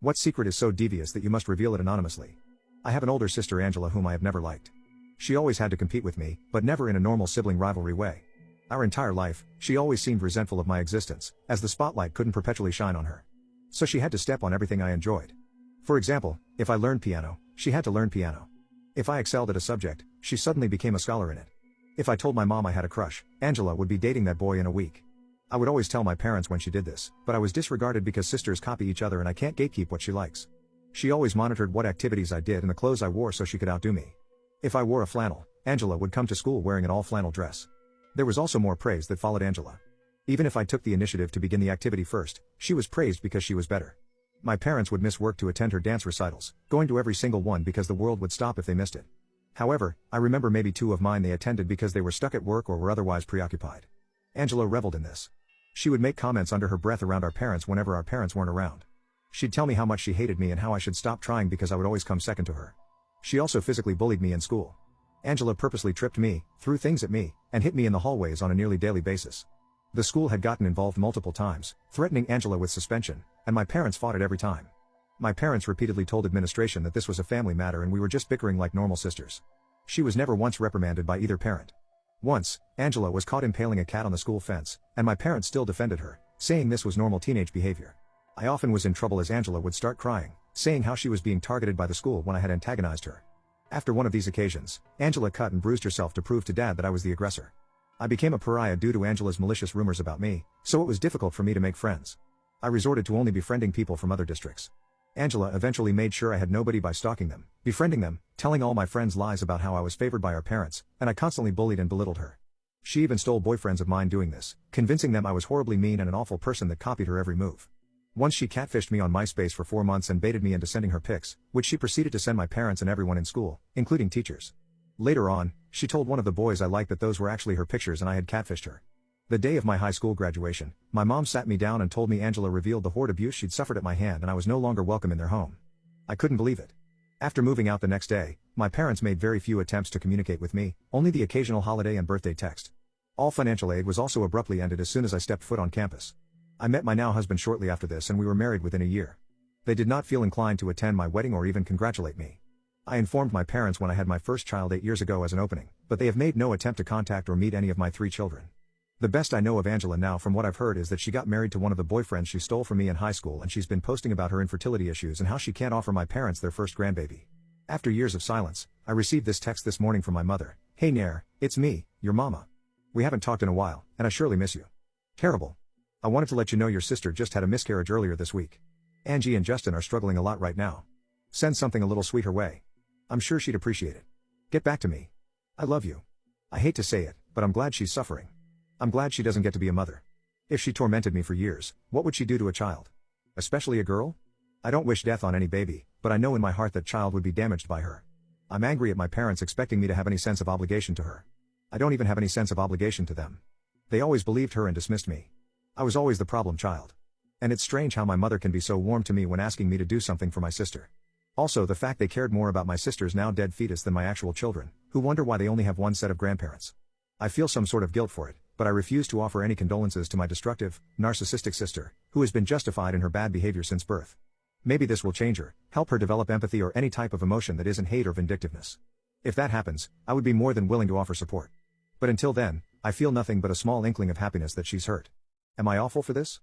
What secret is so devious that you must reveal it anonymously? I have an older sister, Angela, whom I have never liked. She always had to compete with me, but never in a normal sibling rivalry way. Our entire life, she always seemed resentful of my existence, as the spotlight couldn't perpetually shine on her. So she had to step on everything I enjoyed. For example, if I learned piano, she had to learn piano. If I excelled at a subject, she suddenly became a scholar in it. If I told my mom I had a crush, Angela would be dating that boy in a week. I would always tell my parents when she did this, but I was disregarded because sisters copy each other and I can't gatekeep what she likes. She always monitored what activities I did and the clothes I wore so she could outdo me. If I wore a flannel, Angela would come to school wearing an all-flannel dress. There was also more praise that followed Angela. Even if I took the initiative to begin the activity first, she was praised because she was better. My parents would miss work to attend her dance recitals, going to every single one because the world would stop if they missed it. However, I remember maybe 2 of mine they attended because they were stuck at work or were otherwise preoccupied. Angela reveled in this. She would make comments under her breath around our parents whenever our parents weren't around. She'd tell me how much she hated me and how I should stop trying because I would always come second to her. She also physically bullied me in school. Angela purposely tripped me, threw things at me, and hit me in the hallways on a nearly daily basis. The school had gotten involved multiple times, threatening Angela with suspension, and my parents fought it every time. My parents repeatedly told administration that this was a family matter and we were just bickering like normal sisters. She was never once reprimanded by either parent. Once, Angela was caught impaling a cat on the school fence, and my parents still defended her, saying this was normal teenage behavior. I often was in trouble as Angela would start crying, saying how she was being targeted by the school when I had antagonized her. After one of these occasions, Angela cut and bruised herself to prove to Dad that I was the aggressor. I became a pariah due to Angela's malicious rumors about me, so it was difficult for me to make friends. I resorted to only befriending people from other districts. Angela eventually made sure I had nobody by stalking them, befriending them, telling all my friends lies about how I was favored by our parents, and I constantly bullied and belittled her. She even stole boyfriends of mine doing this, convincing them I was horribly mean and an awful person that copied her every move. Once she catfished me on MySpace for 4 months and baited me into sending her pics, which she proceeded to send my parents and everyone in school, including teachers. Later on, she told one of the boys I liked that those were actually her pictures and I had catfished her. The day of my high school graduation, my mom sat me down and told me Angela revealed the horrid abuse she'd suffered at my hand and I was no longer welcome in their home. I couldn't believe it. After moving out the next day, my parents made very few attempts to communicate with me, only the occasional holiday and birthday text. All financial aid was also abruptly ended as soon as I stepped foot on campus. I met my now husband shortly after this and we were married within a year. They did not feel inclined to attend my wedding or even congratulate me. I informed my parents when I had my first child 8 years ago as an opening, but they have made no attempt to contact or meet any of my 3 children. The best I know of Angela now from what I've heard is that she got married to one of the boyfriends she stole from me in high school and she's been posting about her infertility issues and how she can't offer my parents their first grandbaby. After years of silence, I received this text this morning from my mother. Hey Nair, it's me, your mama. We haven't talked in a while, and I surely miss you. Terrible. I wanted to let you know your sister just had a miscarriage earlier this week. Angie and Justin are struggling a lot right now. Send something a little sweet her way. I'm sure she'd appreciate it. Get back to me. I love you. I hate to say it, but I'm glad she's suffering. I'm glad she doesn't get to be a mother. If she tormented me for years, what would she do to a child? Especially a girl? I don't wish death on any baby, but I know in my heart that child would be damaged by her. I'm angry at my parents expecting me to have any sense of obligation to her. I don't even have any sense of obligation to them. They always believed her and dismissed me. I was always the problem child. And it's strange how my mother can be so warm to me when asking me to do something for my sister. Also the fact they cared more about my sister's now dead fetus than my actual children, who wonder why they only have one set of grandparents. I feel some sort of guilt for it, but I refuse to offer any condolences to my destructive, narcissistic sister, who has been justified in her bad behavior since birth. Maybe this will change her, help her develop empathy or any type of emotion that isn't hate or vindictiveness. If that happens, I would be more than willing to offer support. But until then, I feel nothing but a small inkling of happiness that she's hurt. Am I awful for this?